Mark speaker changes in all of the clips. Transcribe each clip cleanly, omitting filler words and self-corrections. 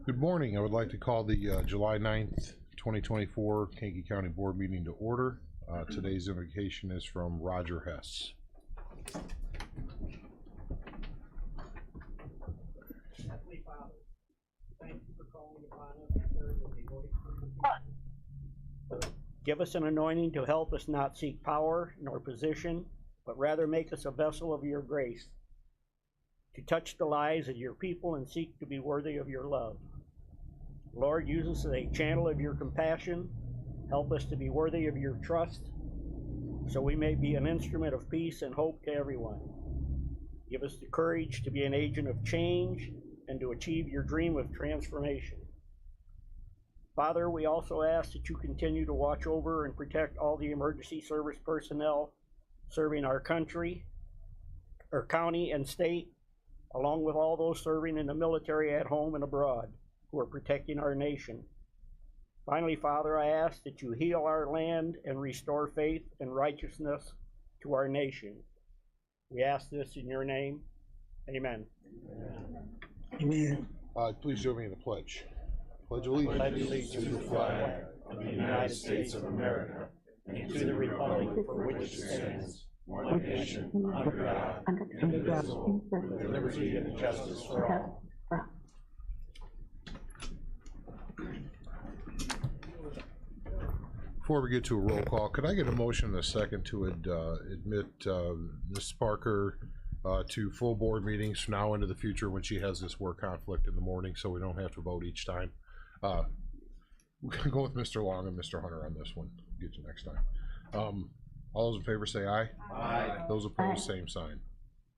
Speaker 1: Good morning. I would like to call the July 9th, 2024 Kankakee County Board meeting to order. Today's invocation is from Roger Hess.
Speaker 2: Heavenly Father, thank you for calling upon us to serve as a voice for the people. Give us an anointing to help us not seek power nor position, but rather make us a vessel of your grace, to touch the lives of your people and seek to be worthy of your love. Lord, use us as a channel of your compassion. Help us to be worthy of your trust, so we may be an instrument of peace and hope to everyone. Give us the courage to be an agent of change and to achieve your dream of transformation. Father, we also ask that you continue to watch over and protect all the emergency service personnel serving our country, our county and state, along with all those serving in the military at home and abroad who are protecting our nation. Finally, Father, I ask that you heal our land and restore faith and righteousness to our nation. We ask this in your name. Amen.
Speaker 3: Amen.
Speaker 1: Please join me in the pledge. Pledge allegiance
Speaker 2: to the flag of the United States of America and to the republic for which it stands, one nation, under God, indivisible, with liberty and justice for all.
Speaker 1: Before we get to a roll call, could I get a motion in a second to admit Ms. Parker to full board meetings now into the future when she has this work conflict in the morning, so we don't have to vote each time? We're gonna go with Mr. Long and Mr. Hunter on this one. Get you next time. All those in favor say aye.
Speaker 2: Aye.
Speaker 1: Those opposed, same sign.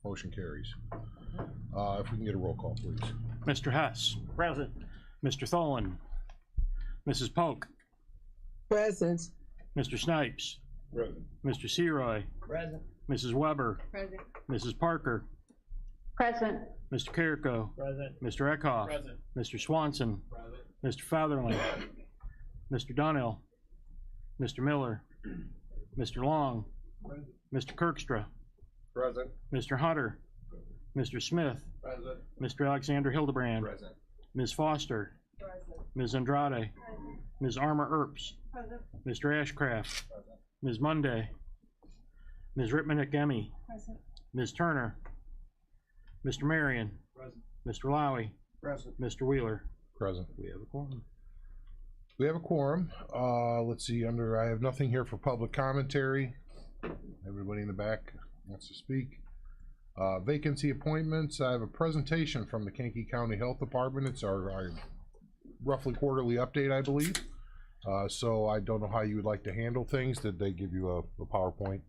Speaker 1: Motion carries. If we can get a roll call, please.
Speaker 4: Mr. Hess.
Speaker 2: Present.
Speaker 4: Mr. Tholen. Mrs. Polk.
Speaker 3: Present.
Speaker 4: Mr. Snipes.
Speaker 2: Present.
Speaker 4: Mr. Seroy.
Speaker 2: Present.
Speaker 4: Mrs. Weber.
Speaker 5: Present.
Speaker 4: Mrs. Parker.
Speaker 5: Present.
Speaker 4: Mr. Carrico.
Speaker 2: Present.
Speaker 4: Mr. Eckhoff.
Speaker 2: Present.
Speaker 4: Mr. Swanson.
Speaker 2: Present.
Speaker 4: Mr. Fatherland. Mr. Donnell. Mr. Miller. Mr. Long.
Speaker 2: Present.
Speaker 4: Mr. Kirkstra.
Speaker 2: Present.
Speaker 4: Mr. Hunter. Mr. Smith.
Speaker 2: Present.
Speaker 4: Mr. Alexander Hildebrand.
Speaker 2: Present.
Speaker 4: Ms. Foster.
Speaker 5: Present.
Speaker 4: Ms. Andrade. Ms. Armour Earps.
Speaker 5: Present.
Speaker 4: Mr. Ashcraft.
Speaker 2: Present.
Speaker 4: Ms. Monday. Ms. Rittmanick-Emmy.
Speaker 5: Present.
Speaker 4: Ms. Turner. Mr. Marion.
Speaker 2: Present.
Speaker 4: Mr. Lowy.
Speaker 2: Present.
Speaker 4: Mr. Wheeler.
Speaker 1: Present.
Speaker 4: We have a quorum.
Speaker 1: We have a quorum. Let's see, I have nothing here for public commentary. Everybody in the back wants to speak. Vacancy appointments. I have a presentation from the Kankakee County Health Department. It's our roughly quarterly update, I believe. So I don't know how you would like to handle things. Did they give you a PowerPoint?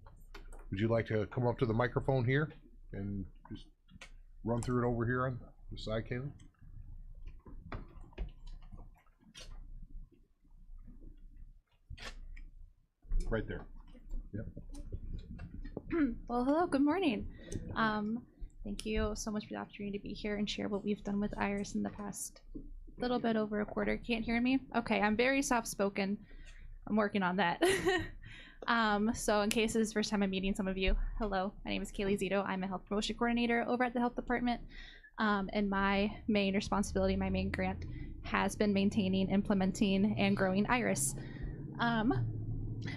Speaker 1: Would you like to come up to the microphone here and just run through it over here on the side, Kaylee? Right there. Yep.
Speaker 6: Well, hello, good morning. Thank you so much for the opportunity to be here and share what we've done with Iris in the past little bit over a quarter. Can't hear me? Okay, I'm very soft-spoken. I'm working on that. So in case this is the first time I'm meeting some of you, hello, my name is Kaylee Zito. I'm a health promotion coordinator over at the health department. And my main responsibility, my main grant, has been maintaining, implementing, and growing Iris.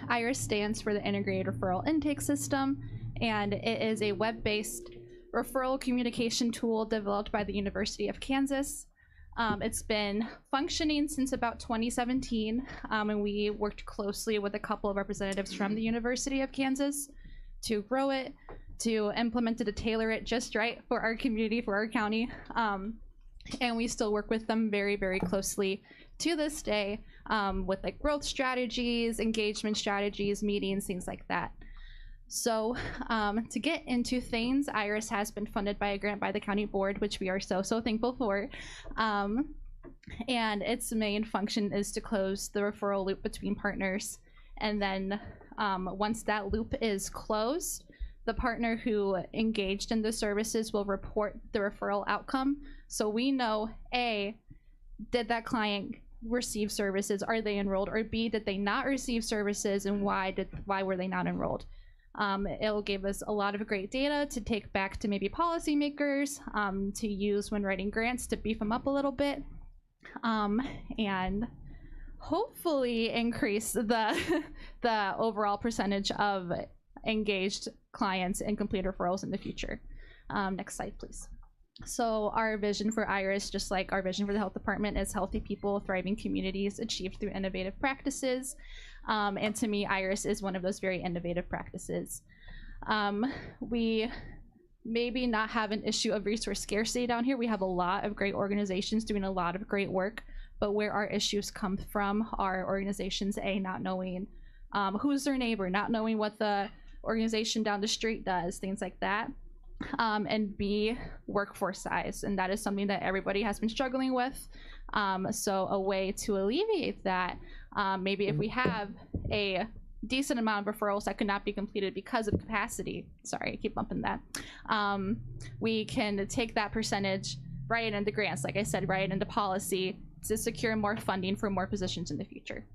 Speaker 6: Iris stands for the Integrated Referral Intake System, and it is a web-based referral communication tool developed by the University of Kansas. It's been functioning since about 2017, and we worked closely with a couple of representatives from the University of Kansas to grow it, to implement it, to tailor it just right for our community, for our county. And we still work with them very, very closely to this day, with like growth strategies, engagement strategies, meetings, things like that. So to get into things, Iris has been funded by a grant by the county board, which we are so thankful for. And its main function is to close the referral loop between partners. And then once that loop is closed, the partner who engaged in the services will report the referral outcome. So we know, A, did that client receive services? Are they enrolled? Or B, did they not receive services, and why were they not enrolled? It'll give us a lot of great data to take back to maybe policymakers, to use when writing grants to beef them up a little bit, and hopefully increase the the overall percentage of engaged clients and complete referrals in the future. Next slide, please. So our vision for IRIS, just like our vision for the health department, is healthy people, thriving communities achieved through innovative practices. And to me, IRIS is one of those very innovative practices. We maybe not have an issue of resource scarcity down here. We have a lot of great organizations doing a lot of great work, but where our issues come from are organizations, A, not knowing who's their neighbor, not knowing what the organization down the street does, things like that. And B, workforce size, and that is something that everybody has been struggling with. So a way to alleviate that, maybe if we have a decent amount of referrals that could not be completed because of capacity, sorry, I keep bumping that, we can take that percentage, write it into grants, like I said, write it into policy to secure more funding for more positions in the future.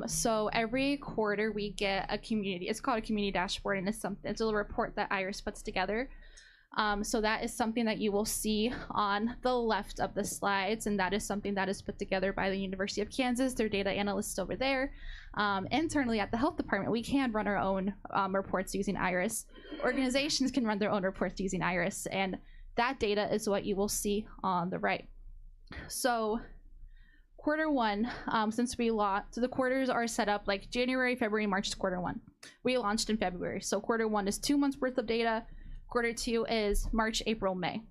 Speaker 6: So every quarter we get a community, it's called a community dashboard, and it's a report that IRIS puts together. So that is something that you will see on the left of the slides, and that is something that is put together by the University of Kansas, their data analysts over there. Internally at the health department, we can run our own reports using IRIS. Organizations can run their own reports using IRIS, and that data is what you will see on the right. So quarter one, since we launched, so the quarters are set up like January, February, March is quarter one. We launched in February, so quarter one is 2 months worth of data. Quarter two is March, April, May.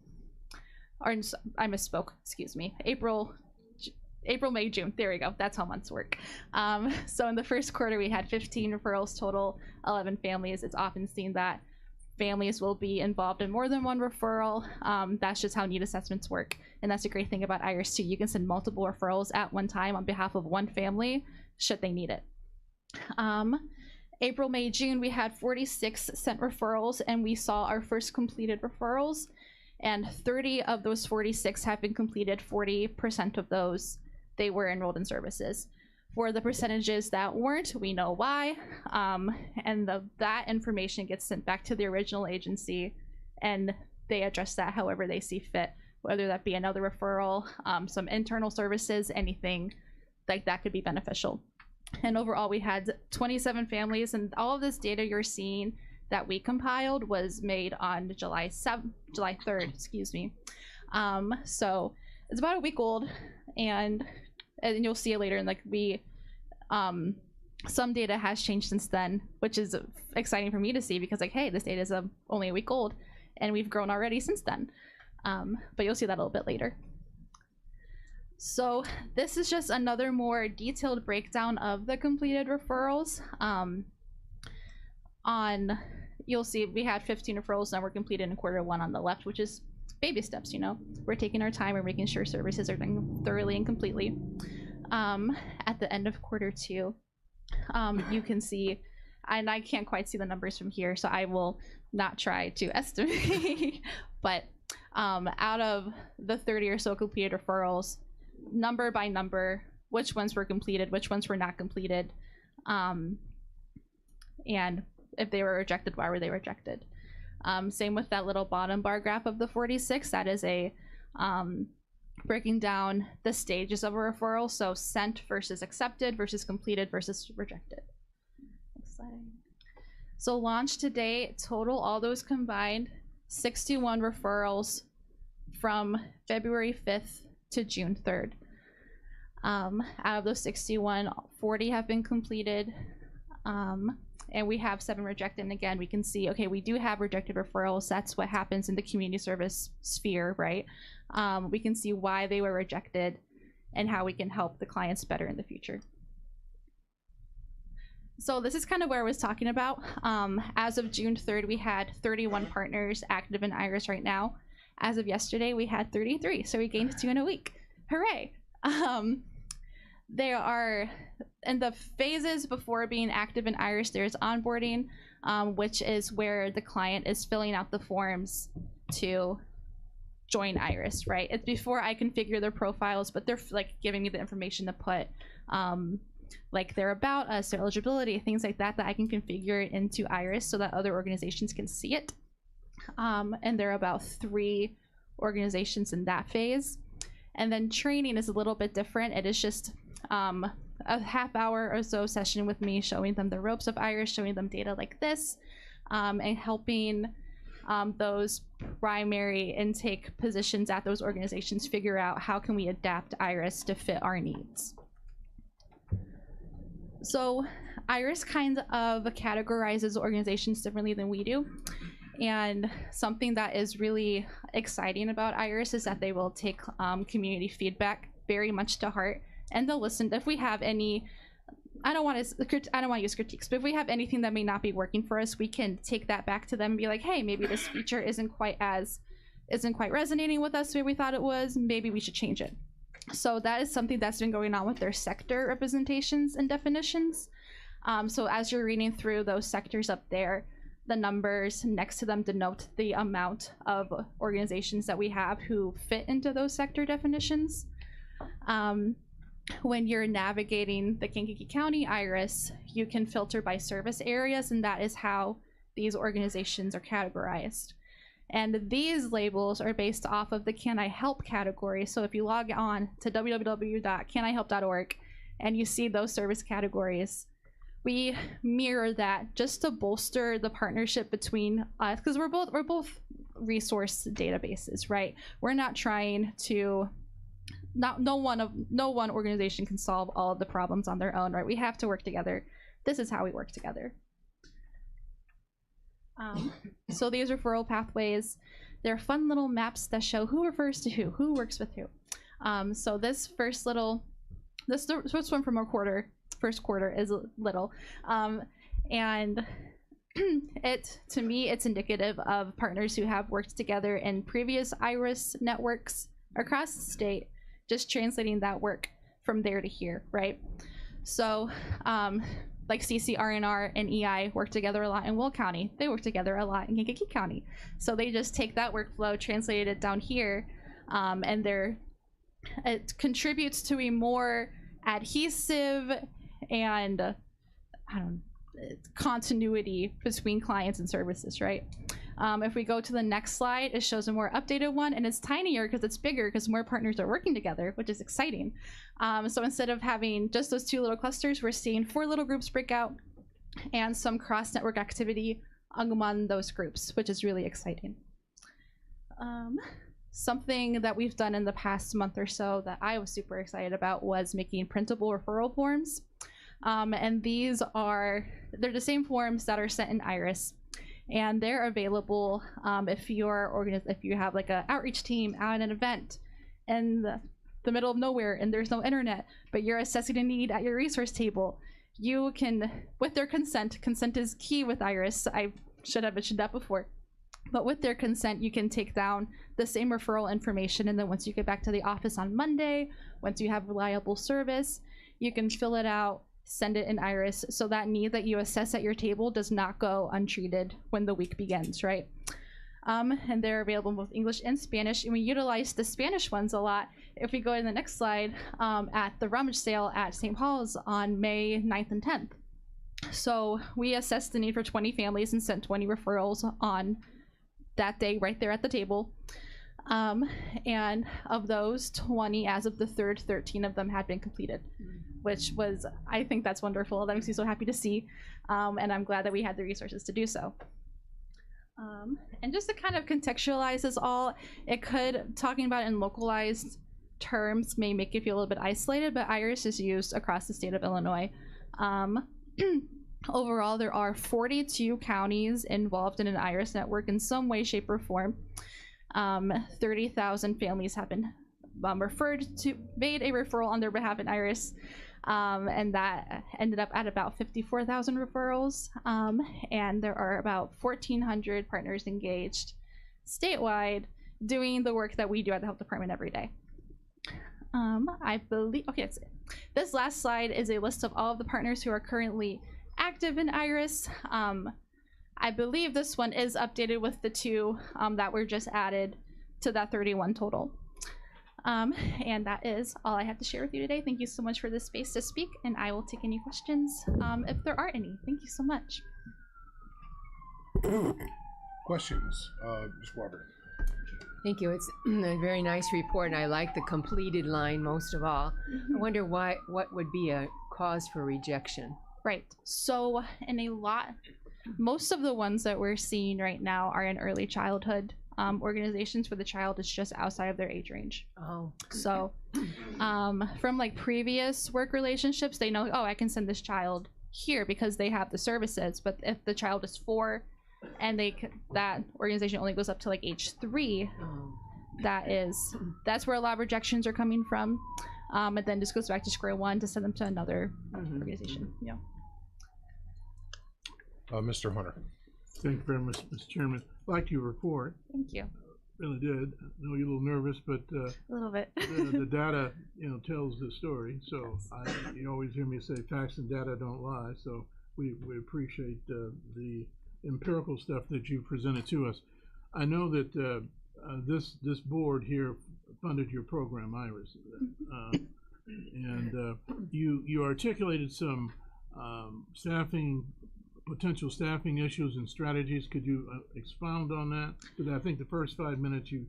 Speaker 6: Or I misspoke, excuse me. April, May, June. There we go. That's how months work. So in the first quarter, we had 15 referrals total, 11 families. It's often seen that families will be involved in more than one referral. That's just how need assessments work. And that's a great thing about IRIS too. You can send multiple referrals at one time on behalf of one family, should they need it. April, May, June, we had 46 sent referrals, and we saw our first completed referrals, and 30 of those 46 have been completed. 40% of those, they were enrolled in services. For the percentages that weren't, we know why, and that information gets sent back to the original agency, and they address that however they see fit, whether that be another referral, some internal services, anything like that could be beneficial. And overall, we had 27 families, and all of this data you're seeing that we compiled was made on July 3rd, excuse me. So it's about a week old, and you'll see it later. And like some data has changed since then, which is exciting for me to see, because like, hey, this data is only a week old, and we've grown already since then. But you'll see that a little bit later. So this is just another more detailed breakdown of the completed referrals. You'll see we had 15 referrals that were completed in quarter one on the left, which is baby steps, you know. We're taking our time, we're making sure services are done thoroughly and completely. At the end of quarter two, you can see, and I can't quite see the numbers from here, so I will not try to estimate, but out of the 30 or so completed referrals, number by number, which ones were completed, which ones were not completed, and if they were rejected, why were they rejected. Same with that little bottom bar graph of the 46. That is a breaking down the stages of a referral, so sent versus accepted versus completed versus rejected. Next slide. So launch today, total, all those combined, 61 referrals from February 5th to June 3rd. Out of those 61, 40 have been completed, and we have 7 rejected. And again, we can see, okay, we do have rejected referrals. That's what happens in the community service sphere, right? We can see why they were rejected and how we can help the clients better in the future. So this is kind of where I was talking about. As of June 3rd, we had 31 partners active in IRIS right now. As of yesterday, we had 33, so we gained 2 in a week. Hooray! They are in the phases before being active in IRIS. There's onboarding, which is where the client is filling out the forms to join IRIS, right? It's before I configure their profiles, but they're like giving me the information to put like their about us, their eligibility, things like that, that I can configure it into Iris so that other organizations can see it. And there are about 3 organizations in that phase. And then training is a little bit different. It is just a half-hour or so session with me showing them the ropes of Iris, showing them data like this, and helping those primary intake positions at those organizations figure out how can we adapt Iris to fit our needs. So Iris kind of categorizes organizations differently than we do. And something that is really exciting about Iris is that they will take community feedback very much to heart, and they'll listen. If we have any, I don't want to use critiques, but if we have anything that may not be working for us, we can take that back to them and be like, hey, maybe this feature isn't quite resonating with us the way we thought it was. Maybe we should change it. So that is something that's been going on with their sector representations and definitions. So as you're reading through those sectors up there, the numbers next to them denote the amount of organizations that we have who fit into those sector definitions. When you're navigating the Kankakee County Iris, you can filter by service areas, and that is how these organizations are categorized. And these labels are based off of the Can I Help category. So if you log on to www.canihelp.org and you see those service categories, we mirror that just to bolster the partnership between us, because we're both resource databases, right? We're not trying to, no one organization can solve all of the problems on their own, right? We have to work together. This is how we work together. So these referral pathways, they're fun little maps that show who refers to who works with who. So this first one from our first quarter is little, and to me it's indicative of partners who have worked together in previous Iris networks across the state, just translating that work from there to here, right? So like CCRNR and EI work together a lot in Will County. They work together a lot in Kankakee County. So they just take that workflow, translate it down here, and it contributes to a more adhesive and continuity between clients and services, right? If we go to the next slide, it shows a more updated one, and it's tinier because it's bigger because more partners are working together, which is exciting. So instead of having just those 2 little clusters, we're seeing 4 little groups break out and some cross-network activity among those groups, which is really exciting. Something that we've done in the past month or so that I was super excited about was making printable referral forms. And they're the same forms that are sent in Iris, and they're available if you have like an outreach team out at an event in the middle of nowhere and there's no internet, but you're assessing a need at your resource table. You can, with their consent is key with Iris. I should have mentioned that before. But with their consent, you can take down the same referral information, and then once you get back to the office on Monday, once you have reliable service, you can fill it out, send it in Iris, so that need that you assess at your table does not go untreated when the week begins, right? And they're available in both English and Spanish, and we utilize the Spanish ones a lot. If we go to the next slide, at the rummage sale at St. Paul's on May 9th and 10th. So we assessed the need for 20 families and sent 20 referrals on that day right there at the table. And of those 20, as of the 3rd, 13 of them had been completed, which was, I think that's wonderful. That makes me so happy to see. And I'm glad that we had the resources to do so. And just to kind of contextualize this all, talking about it in localized terms may make you feel a little bit isolated, but Iris is used across the state of Illinois. Overall, there are 42 counties involved in an Iris network in some way, shape, or form. 30,000 families have been made a referral on their behalf in Iris, and that ended up at about 54,000 referrals. And there are about 1,400 partners engaged statewide doing the work that we do at the health department every day. I believe, okay, that's it. This last slide is a list of all of the partners who are currently active in Iris. I believe this one is updated with the 2 that were just added to that 31 total. And that is all I have to share with you today. Thank you so much for this space to speak, and I will take any questions if there are any. Thank you so much.
Speaker 1: Questions? Ms. Weber.
Speaker 5: Thank you. It's a very nice report, and I like the completed line most of all. I wonder what would be a cause for rejection.
Speaker 6: Right. So most of the ones that we're seeing right now are in early childhood organizations where the child is just outside of their age range.
Speaker 5: Oh.
Speaker 6: So from like previous work relationships, they know, oh, I can send this child here because they have the services. But if the child is 4 and that organization only goes up to like age 3, that's where a lot of rejections are coming from. And then just goes back to square one to send them to another organization. Yeah.
Speaker 1: Mr. Hunter.
Speaker 7: Thank you very much, Mr. Chairman. Like your report,
Speaker 6: Thank you.
Speaker 7: really did. I know you're a little nervous, but
Speaker 6: A little bit.
Speaker 7: the data, tells the story. So you always hear me say facts and data don't lie. So we appreciate the empirical stuff that you presented to us. I know that this board here funded your program, IRIS, and you articulated some potential staffing issues and strategies. Could you expound on that? Because I think the first 5 minutes you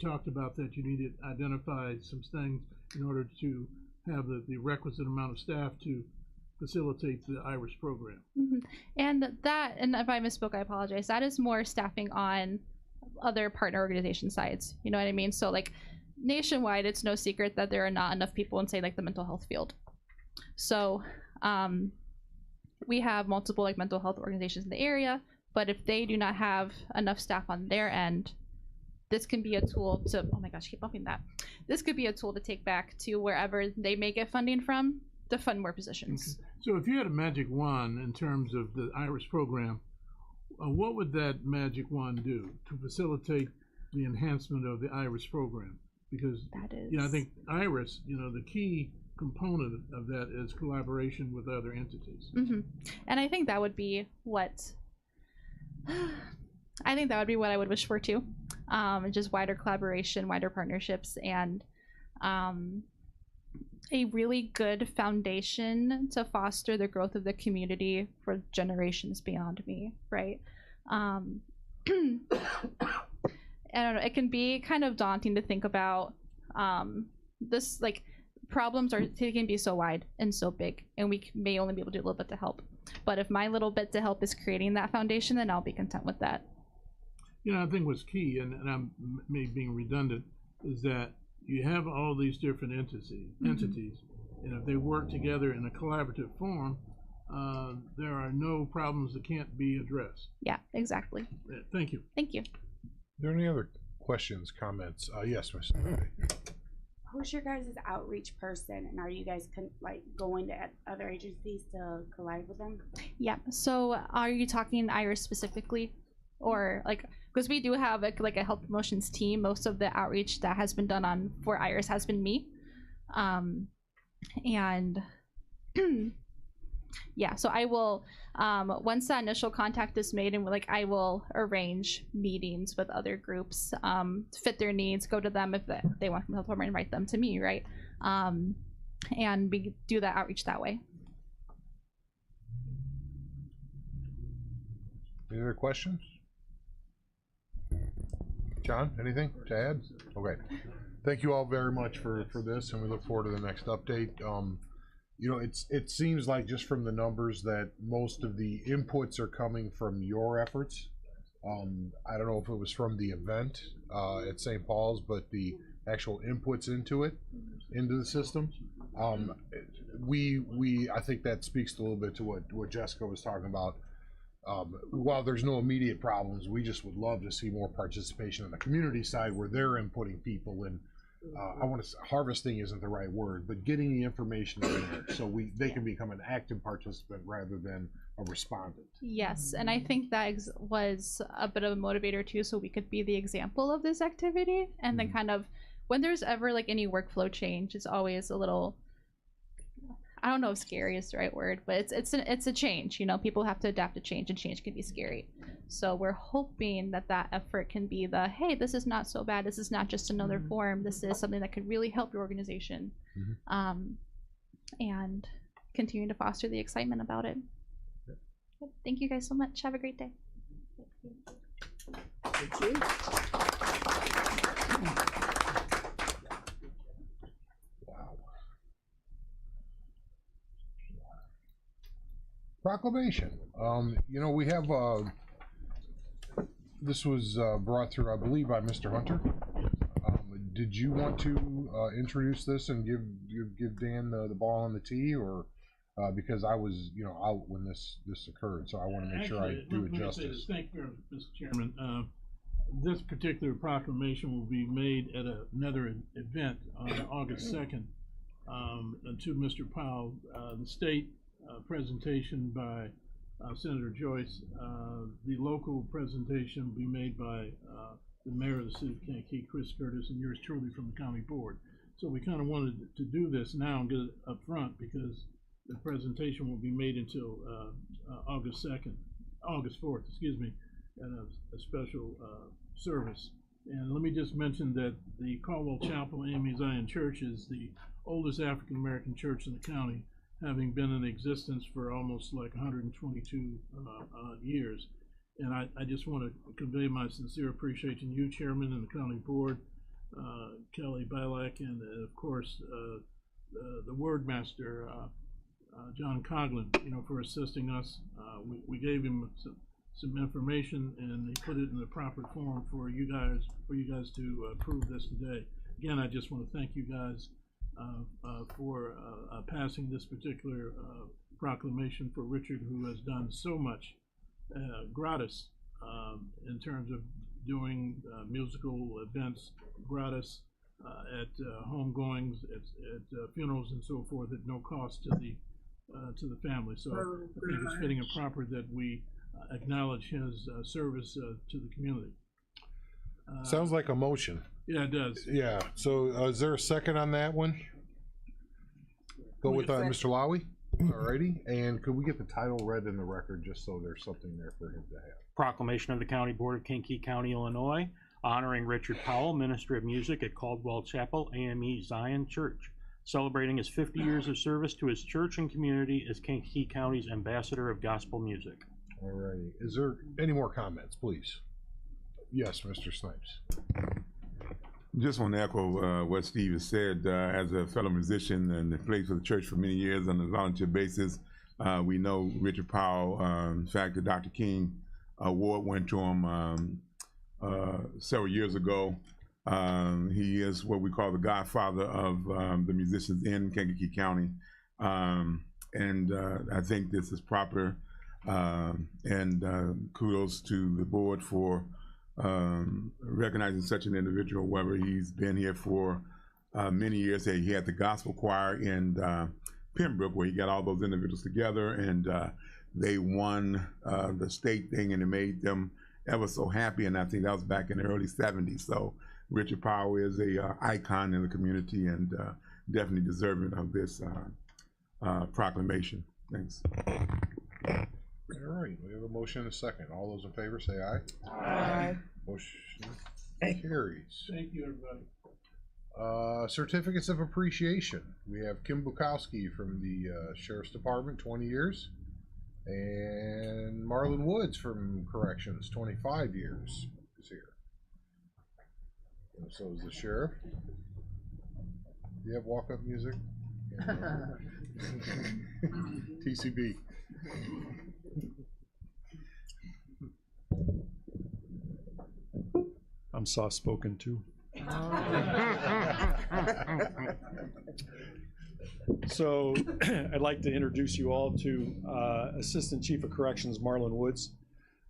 Speaker 7: talked about that you needed to identify some things in order to have the requisite amount of staff to facilitate the IRIS program.
Speaker 6: And if I misspoke, I apologize. That is more staffing on other partner organization sides. You know what I mean? So like nationwide, it's no secret that there are not enough people in, say, like the mental health field. So we have multiple like mental health organizations in the area, but if they do not have enough staff on their end, this can be a tool to, oh my gosh, keep bumping that. This could be a tool to take back to wherever they may get funding from to fund more positions.
Speaker 7: Okay. So if you had a magic wand in terms of the IRIS program, what would that magic wand do to facilitate the enhancement of the IRIS program? Because I think IRIS, the key component of that is collaboration with other entities.
Speaker 6: And I think that would be what I would wish for too. Just wider collaboration, wider partnerships, and a really good foundation to foster the growth of the community for generations beyond me, right? I don't know, it can be kind of daunting to think about this, like, problems can be so wide and so big, and we may only be able to do a little bit to help. But if my little bit to help is creating that foundation, then I'll be content with that.
Speaker 7: I think what's key, and I'm maybe being redundant, is that you have all these different entities, and if they work together in a collaborative form, there are no problems that can't be addressed.
Speaker 6: Yeah, exactly.
Speaker 7: Thank you.
Speaker 6: Thank you.
Speaker 1: Are there any other questions, comments? Yes, Mr.
Speaker 8: Who's your guys' outreach person, and are you guys going to other agencies to collide with them?
Speaker 6: Yeah. So, are you talking IRIS specifically, or like, because we do have like a health promotions team. Most of the outreach that has been done for IRIS has been me, and yeah. So I will once that initial contact is made, and I will arrange meetings with other groups, fit their needs, go to them if they want from the health department, invite them to me, right? And we do that outreach that way.
Speaker 1: Any other questions? John, anything to add? Okay. Thank you all very much for this, and we look forward to the next update. It seems like just from the numbers that most of the inputs are coming from your efforts. I don't know if it was from the event at St. Paul's, but the actual inputs into the system. I think that speaks a little bit to what Jessica was talking about. While there's no immediate problems, we just would love to see more participation on the community side where they're inputting people, and harvesting isn't the right word, but getting the information in there so they can become an active participant rather than a respondent.
Speaker 6: Yes, and I think that was a bit of a motivator too, so we could be the example of this activity, and then kind of when there's ever any workflow change, it's always a little, I don't know if scary is the right word, but it's a change. You know, people have to adapt to change, and change can be scary. So we're hoping that effort can be hey, this is not so bad. This is not just another form. This is something that could really help your organization, and continue to foster the excitement about it. Thank you guys so much. Have a great day.
Speaker 3: Thank you.
Speaker 1: Wow. Proclamation. You know, we have, this was brought through, I believe, by Mr. Hunter. Did you want to introduce this and give Dan the ball on the tee, or because I was, you know, out when this occurred, so I want to make sure I do it justice.
Speaker 7: Thank you, Mr. Chairman. This particular proclamation will be made at another event on August 2nd. To Mr. Powell, the state presentation by Senator Joyce, the local presentation will be made by the mayor of the city of Kankakee, Chris Curtis, and yours truly from the county board. So we kind of wanted to do this now and get it up front, because the presentation will be made until August 4th, excuse me, at a special service. And let me just mention that the Caldwell Chapel AME Zion Church is the oldest African American church in the county, having been in existence for almost like 122 years. And I just want to convey my sincere appreciation to you, Chairman, and the County Board, Kelly Bilak, and of course the Word Master, John Coughlin, you know, for assisting us. We gave him some information, and he put it in the proper form for you guys to approve this today. Again, I just want to thank you guys for passing this particular proclamation for Richard, who has done so much gratis in terms of doing musical events gratis at homegoings, at funerals, and so forth, at no cost to the family. So I think it's fitting and proper that we acknowledge his service to the community.
Speaker 1: Sounds like a motion.
Speaker 7: Yeah, it does.
Speaker 1: Yeah. So is there a second on that one? Go with Mr. Lowy. Alrighty. And could we get the title read in the record, just so there's something there for him to have?
Speaker 4: Proclamation of the County Board of Kankakee County, Illinois, honoring Richard Powell, Minister of Music at Caldwell Chapel AME Zion Church, celebrating his 50 years of service to his church and community as Kankakee County's ambassador of gospel music.
Speaker 1: Alrighty. Is there any more comments, please? Yes, Mr. Snipes.
Speaker 9: Just want to echo what Steve has said. As a fellow musician and played for the church for many years on a volunteer basis, we know Richard Powell. In fact, the Dr. King Award went to him several years ago. He is what we call the godfather of the musicians in Kankakee County. And I think this is proper. And kudos to the board for recognizing such an individual, whether he's been here for many years. He had the gospel choir in Pembroke, where he got all those individuals together, and they won the state thing, and it made them ever so happy. And I think that was back in the early 70s. So Richard Powell is a icon in the community, and definitely deserving of this proclamation. Thanks.
Speaker 1: All right, we have a motion and a second. All those in favor say aye.
Speaker 3: Aye.
Speaker 1: Motion carries.
Speaker 7: Thank you, everybody.
Speaker 1: Certificates of appreciation. We have Kim Bukowski from the Sheriff's Department, 20 years. And Marlon Woods from Corrections, 25 years is here. And so is the Sheriff. Do you have walk-up music? TCB.
Speaker 10: I'm soft-spoken too. So I'd like to introduce you all to Assistant Chief of Corrections Marlon Woods.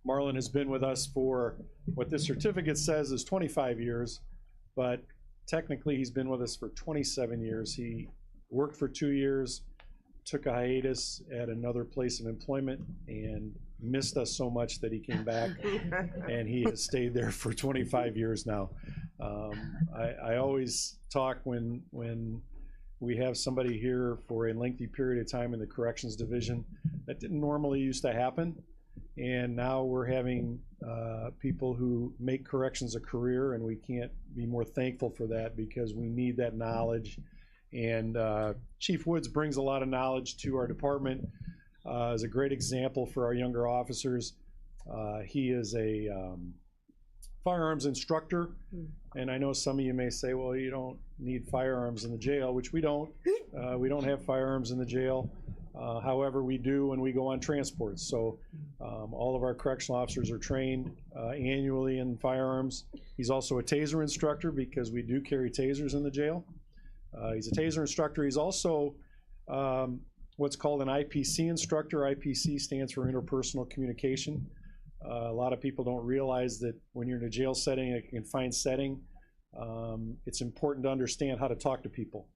Speaker 10: Marlon has been with us for what this certificate says is 25 years, but technically he's been with us for 27 years. He worked for 2 years, took a hiatus at another place of employment, and missed us so much that he came back, and he has stayed there for 25 years now. I always talk when we have somebody here for a lengthy period of time in the corrections division. That didn't normally used to happen. And now we're having people who make corrections a career, and we can't be more thankful for that because we need that knowledge. And Chief Woods brings a lot of knowledge to our department. Is a great example for our younger officers. He is a firearms instructor, and I know some of you may say, well, you don't need firearms in the jail, which we don't. We don't have firearms in the jail. However, we do when we go on transports. So all of our correctional officers are trained annually in firearms. He's also a taser instructor because we do carry tasers in the jail. He's a taser instructor. He's also what's called an IPC instructor. IPC stands for interpersonal communication. A lot of people don't realize that when you're in a jail setting, a confined setting, it's important to understand how to talk to people.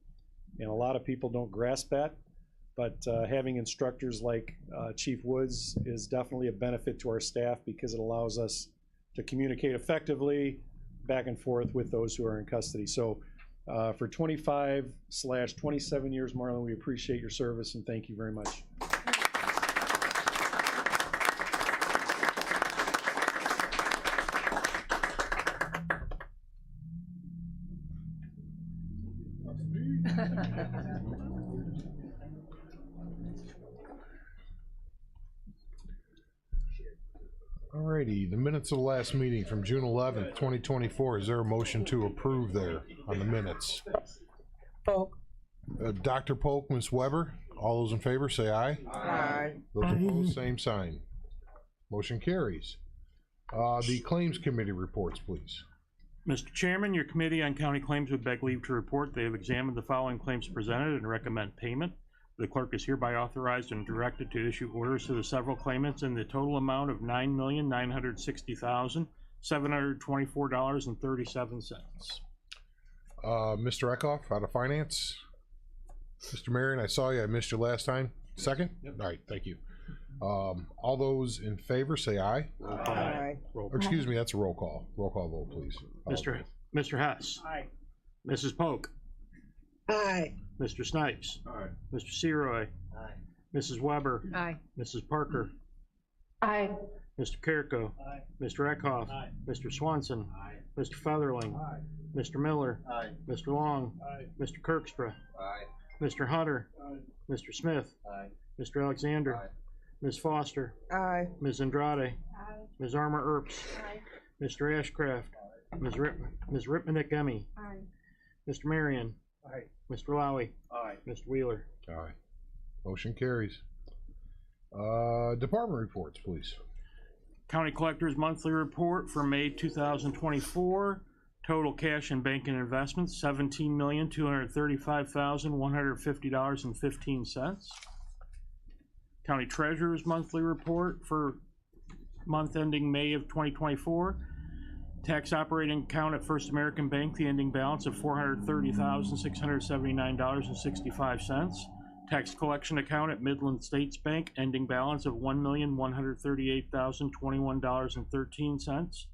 Speaker 10: And a lot of people don't grasp that. But having instructors like Chief Woods is definitely a benefit to our staff because it allows us to communicate effectively back and forth with those who are in custody. So for 25/27 years, Marlon, we appreciate your service and thank you very much.
Speaker 1: Alrighty, the minutes of the last meeting from June 11th, 2024. Is there a motion to approve there on the minutes?
Speaker 3: Polk.
Speaker 1: Dr. Polk, Ms. Weber, all those in favor say aye.
Speaker 3: Aye.
Speaker 1: Those opposed, same sign. Motion carries. The Claims Committee reports, please.
Speaker 4: Mr. Chairman, your Committee on County Claims would beg leave to report they have examined the following claims presented and recommend payment. The clerk is hereby authorized and directed to issue orders to the several claimants in the total amount of $9,960,724.37.
Speaker 1: Mr. Eckhoff, out of Finance. Mr. Marion, I saw you. I missed you last time. Second? Yep. All right, thank you. All those in favor say aye.
Speaker 3: Aye.
Speaker 1: Or, excuse me, that's a roll call. Roll call vote, please.
Speaker 4: Mr. Hess.
Speaker 2: Aye.
Speaker 4: Mrs. Polk.
Speaker 3: Aye.
Speaker 4: Mr. Snipes.
Speaker 9: Aye.
Speaker 4: Mr. Seroy.
Speaker 2: Aye.
Speaker 4: Mrs. Weber.
Speaker 5: Aye.
Speaker 4: Mrs. Parker.
Speaker 8: Aye.
Speaker 4: Mr. Carrico.
Speaker 2: Aye.
Speaker 4: Mr. Eckhoff.
Speaker 2: Aye.
Speaker 4: Mr. Swanson.
Speaker 2: Aye.
Speaker 4: Mr. Featherling.
Speaker 2: Aye.
Speaker 4: Mr. Miller.
Speaker 2: Aye.
Speaker 4: Mr. Long.
Speaker 2: Aye.
Speaker 4: Mr. Kirkstra.
Speaker 2: Aye.
Speaker 4: Mr. Hunter.
Speaker 2: Aye.
Speaker 4: Mr. Smith.
Speaker 2: Aye.
Speaker 4: Mr. Alexander.
Speaker 2: Aye.
Speaker 4: Ms. Foster.
Speaker 3: Aye.
Speaker 4: Ms. Andrade.
Speaker 8: Aye.
Speaker 4: Ms. Armour Earps.
Speaker 8: Aye.
Speaker 4: Mr. Ashcraft. Ms. Ripmanick-Emmy.
Speaker 8: Aye.
Speaker 4: Mr. Marion.
Speaker 2: Aye.
Speaker 4: Mr. Lowy.
Speaker 2: Aye.
Speaker 4: Mr. Wheeler.
Speaker 1: Aye. Motion carries. Department reports, please.
Speaker 4: County Collector's Monthly Report for May 2024. Total cash and banking investments, $17,235,150.15. County Treasurer's Monthly Report for month ending May of 2024. Tax operating account at First American Bank, the ending balance of $430,679.65. Tax collection account at Midland States Bank, ending balance of $1,138,021.13.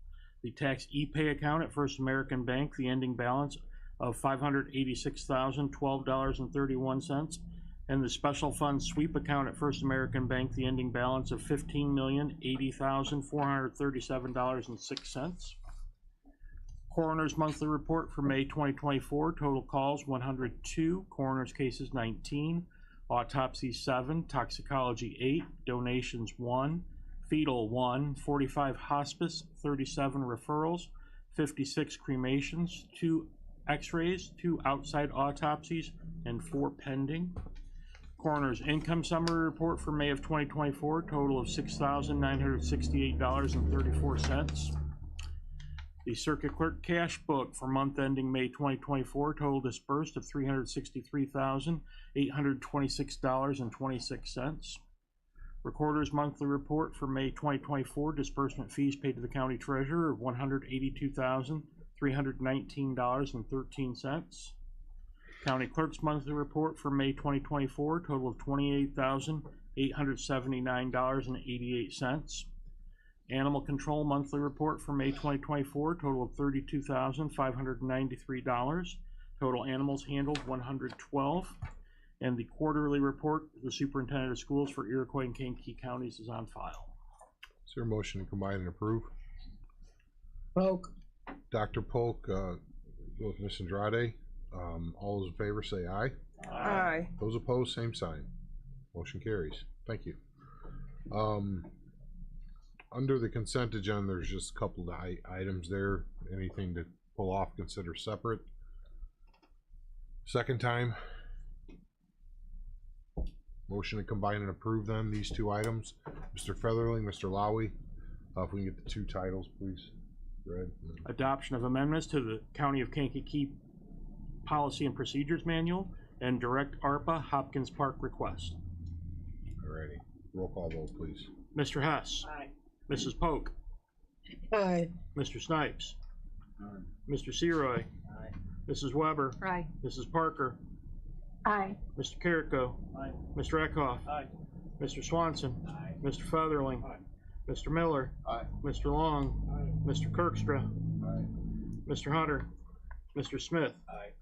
Speaker 4: The tax e-pay account at First American Bank, the ending balance of $586,012.31. And the special fund sweep account at First American Bank, the ending balance of $15,080,437.06. Coroner's Monthly Report for May 2024. Total calls 102, coroner's cases 19, autopsies 7, toxicology 8, donations 1, fetal 1, 45 hospice, 37 referrals, 56 cremations, 2 x-rays, 2 outside autopsies, and 4 pending. Coroner's Income Summary Report for May of 2024, total of $6,968.34. The Circuit Clerk Cash Book for month ending May 2024, total disbursed of $363,826.26. Recorder's Monthly Report for May 2024, disbursement fees paid to the County Treasurer of $182,319.13. County Clerk's Monthly Report for May 2024, total of $28,879.88. Animal Control Monthly Report for May 2024, total of $32,593. Total animals handled, 112. And the quarterly report of the superintendent of schools for Iroquois and Kankakee counties is on file.
Speaker 1: Is there a motion to combine and approve?
Speaker 3: Polk.
Speaker 1: Dr. Polk, with Ms. Andrade. All those in favor say aye.
Speaker 3: Aye.
Speaker 1: Those opposed, same sign. Motion carries. Thank you. Under the consent agenda, there's just a couple of items there. Anything to pull off, consider separate. Second time. Motion to combine and approve then, these two items. Mr. Featherling, Mr. Lowy. If we can get the two titles, please. Red.
Speaker 4: Adoption of amendments to the County of Kankakee Policy and Procedures Manual and direct ARPA Hopkins Park request.
Speaker 1: Alrighty. Roll call vote, please.
Speaker 4: Mr. Hess.
Speaker 2: Aye.
Speaker 4: Mrs. Polk.
Speaker 3: Aye.
Speaker 4: Mr. Snipes.
Speaker 10: Aye.
Speaker 4: Mr. Seroy.
Speaker 2: Aye.
Speaker 4: Mrs. Weber.
Speaker 5: Aye.
Speaker 4: Mrs. Parker.
Speaker 8: Aye.
Speaker 4: Mr. Carrico.
Speaker 2: Aye.
Speaker 4: Mr. Eckhoff.
Speaker 2: Aye.
Speaker 4: Mr. Swanson.
Speaker 2: Aye.
Speaker 4: Mr. Featherling.
Speaker 10: Aye.
Speaker 4: Mr. Miller.
Speaker 10: Aye.
Speaker 4: Mr. Long.
Speaker 10: Aye.
Speaker 4: Mr. Kirkstra.
Speaker 10: Aye.
Speaker 4: Mr. Hunter. Mr. Smith.
Speaker 2: Aye.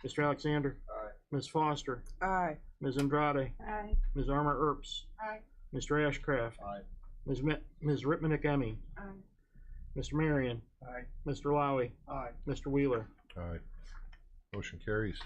Speaker 4: Mr. Alexander.
Speaker 10: Aye.
Speaker 4: Ms. Foster.
Speaker 3: Aye.
Speaker 4: Ms. Andrade.
Speaker 8: Aye.
Speaker 4: Ms. Armour Earps.
Speaker 8: Aye.
Speaker 4: Mr. Ashcraft.
Speaker 10: Aye.
Speaker 4: Ms. Rittmanick-Emmy.
Speaker 8: Aye.
Speaker 4: Mr. Marion.
Speaker 10: Aye.
Speaker 4: Mr. Lowy.
Speaker 10: Aye.
Speaker 4: Mr. Wheeler.
Speaker 1: Aye. Motion carries.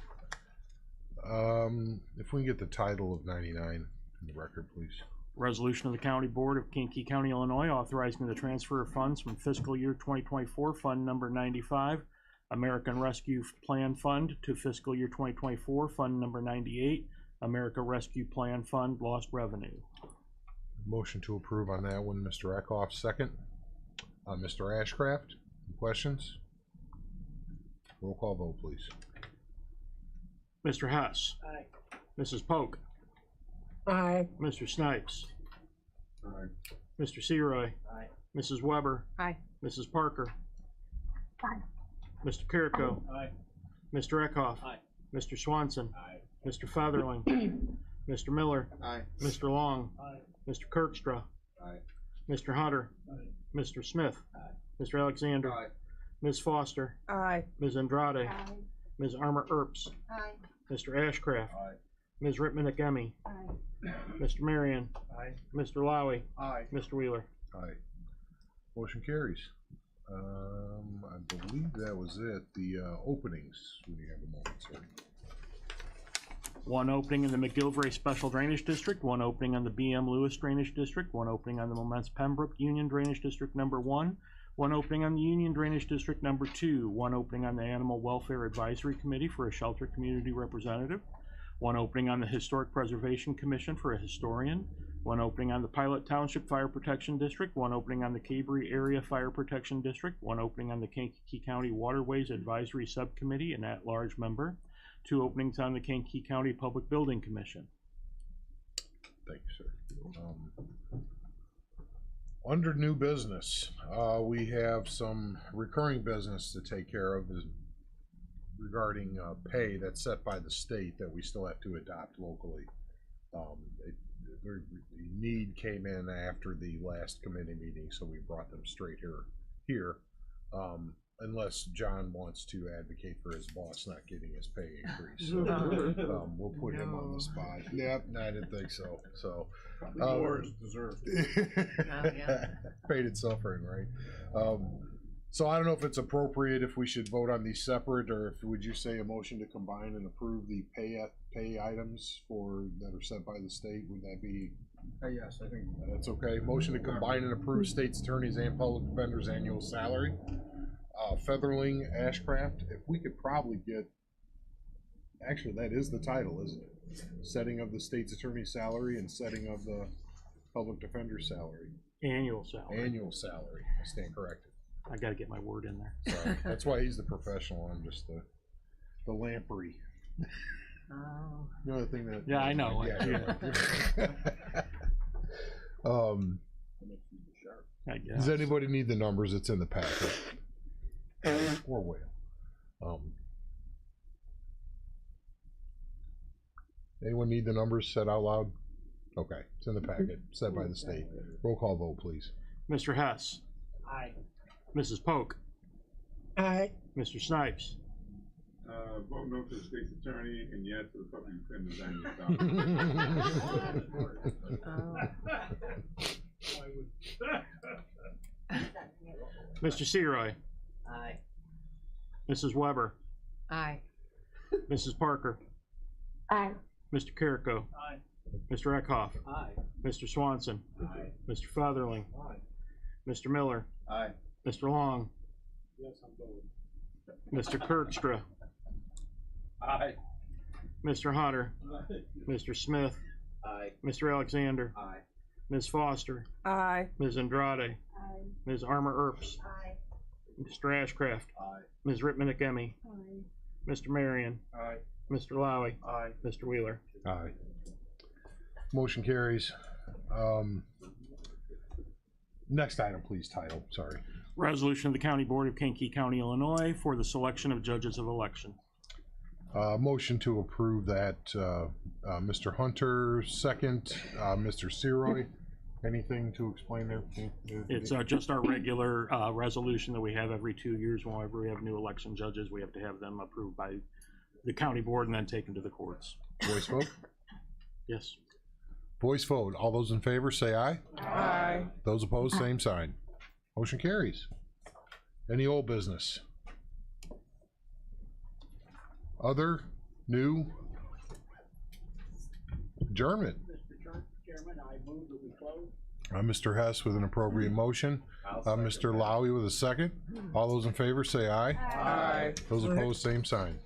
Speaker 1: If we can get the title of 99 in the record, please.
Speaker 4: Resolution of the County Board of Kankakee County, Illinois, authorizing the transfer of funds from fiscal year 2024 Fund Number 95, American Rescue Plan Fund, to fiscal year 2024 Fund Number 98, America Rescue Plan Fund, Lost Revenue.
Speaker 1: Motion to approve on that one, Mr. Eckhoff, second. Mr. Ashcraft, questions? Roll call vote, please.
Speaker 4: Mr. Hess.
Speaker 2: Aye.
Speaker 4: Mrs. Polk.
Speaker 3: Aye.
Speaker 4: Mr. Snipes.
Speaker 10: Aye.
Speaker 4: Mr. Seroy.
Speaker 2: Aye.
Speaker 4: Mrs. Weber.
Speaker 5: Aye.
Speaker 4: Mrs. Parker.
Speaker 8: Aye.
Speaker 4: Mr. Carrico.
Speaker 2: Aye.
Speaker 4: Mr. Eckhoff.
Speaker 2: Aye.
Speaker 4: Mr. Swanson.
Speaker 2: Aye.
Speaker 4: Mr. Featherling. Mr. Miller.
Speaker 10: Aye.
Speaker 4: Mr. Long.
Speaker 2: Aye.
Speaker 4: Mr. Kirkstra.
Speaker 10: Aye.
Speaker 4: Mr. Hunter.
Speaker 2: Aye.
Speaker 4: Mr. Smith.
Speaker 2: Aye.
Speaker 4: Mr. Alexander.
Speaker 10: Aye.
Speaker 4: Ms. Foster.
Speaker 3: Aye.
Speaker 4: Ms. Andrade.
Speaker 8: Aye.
Speaker 4: Ms. Armour Earps.
Speaker 8: Aye.
Speaker 4: Mr. Ashcraft.
Speaker 10: Aye.
Speaker 4: Ms. Rittmanick-Emmy.
Speaker 8: Aye.
Speaker 4: Mr. Marion.
Speaker 2: Aye.
Speaker 4: Mr. Lowy.
Speaker 10: Aye.
Speaker 4: Mr. Wheeler.
Speaker 1: Aye. Motion carries. I believe that was it. The openings, when you have a moment, sir.
Speaker 4: One opening in the McGillivray Special Drainage District, one opening on the BM Lewis Drainage District, one opening on the Moments Pembroke Union Drainage District Number 1, one opening on the Union Drainage District Number 2, one opening on the Animal Welfare Advisory Committee for a Shelter Community Representative, one opening on the Historic Preservation Commission for a historian, one opening on the Pilot Township Fire Protection District, one opening on the Cabry Area Fire Protection District, one opening on the Kankakee County Waterways Advisory Subcommittee, an at-large member, two openings on the Kankakee County Public Building Commission.
Speaker 1: Thank you, sir. Under new business, we have some recurring business to take care of regarding pay that's set by the state that we still have to adopt locally. The need came in after the last committee meeting, so we brought them straight here. Unless John wants to advocate for his boss not getting his pay increase. So, we'll put him on the spot. Yep, no, I didn't think so. So,
Speaker 10: More is deserved.
Speaker 1: paid and suffering, right? So I don't know if it's appropriate if we should vote on these separate, or if would you say a motion to combine and approve the pay items that are set by the state? Would that be?
Speaker 10: Yes, I think.
Speaker 1: That's okay. Motion to combine and approve state's attorneys and public defenders' annual salary. Featherling, Ashcraft, if we could probably get, actually that is the title, isn't it? Setting of the state's attorney's salary and setting of the public defender's salary.
Speaker 4: Annual salary.
Speaker 1: Annual salary, I stand corrected.
Speaker 4: I gotta get my word in there.
Speaker 1: Sorry, that's why he's the professional, I'm just the lamprey.
Speaker 5: Oh.
Speaker 1: You know the thing that.
Speaker 4: Yeah, I know.
Speaker 1: Yeah.
Speaker 4: I guess.
Speaker 1: Does anybody need the numbers? It's in the packet. Or whale. Anyone need the numbers said out loud? Okay, it's in the packet, set by the state. Roll call vote, please.
Speaker 4: Mr. Hess.
Speaker 2: Aye.
Speaker 4: Mrs. Polk.
Speaker 3: Aye.
Speaker 4: Mr. Snipes.
Speaker 9: Vote no to the state's attorney and yes to the public defender's
Speaker 4: Mr. Seroy.
Speaker 2: Aye.
Speaker 4: Mrs. Weber.
Speaker 5: Aye.
Speaker 4: Mrs. Parker.
Speaker 8: Aye.
Speaker 4: Mr. Carrico.
Speaker 2: Aye.
Speaker 4: Mr. Eckhoff.
Speaker 2: Aye.
Speaker 4: Mr. Swanson.
Speaker 2: Aye.
Speaker 4: Mr. Featherling.
Speaker 2: Aye.
Speaker 4: Mr. Miller.
Speaker 2: Aye.
Speaker 4: Mr. Long.
Speaker 2: Yes, I'm voting.
Speaker 4: Mr. Kirkstra.
Speaker 2: Aye.
Speaker 4: Mr. Hunter. Mr. Smith.
Speaker 2: Aye.
Speaker 4: Mr. Alexander.
Speaker 2: Aye.
Speaker 4: Ms. Foster.
Speaker 3: Aye.
Speaker 4: Ms. Andrade.
Speaker 8: Aye.
Speaker 4: Ms. Armour Earps.
Speaker 8: Aye.
Speaker 4: Mr. Ashcraft.
Speaker 2: Aye.
Speaker 4: Ms. Rittman-Akemi.
Speaker 8: Aye.
Speaker 4: Mr. Marion.
Speaker 2: Aye.
Speaker 4: Mr. Lowy.
Speaker 2: Aye.
Speaker 4: Mr. Wheeler.
Speaker 1: Aye. Motion carries. Next item, please, title, sorry.
Speaker 4: Resolution of the County Board of Kankakee County, Illinois for the selection of judges of election.
Speaker 1: Motion to approve that, Mr. Hunter, second, Mr. Seroy. Anything to explain there?
Speaker 4: It's just our regular resolution that we have every 2 years. Whenever we have new election judges, we have to have them approved by the county board and then taken to the courts.
Speaker 1: Voice vote?
Speaker 4: Yes.
Speaker 1: Voice vote. All those in favor say aye.
Speaker 3: Aye.
Speaker 1: Those opposed, same sign. Motion carries. Any old business? Other, new, adjournment.
Speaker 2: Mr. Chairman, I move that we close.
Speaker 1: Mr. Hess with an appropriate motion. Mr. Lowy with a second. All those in favor say aye.
Speaker 3: Aye.
Speaker 1: Those opposed, same sign.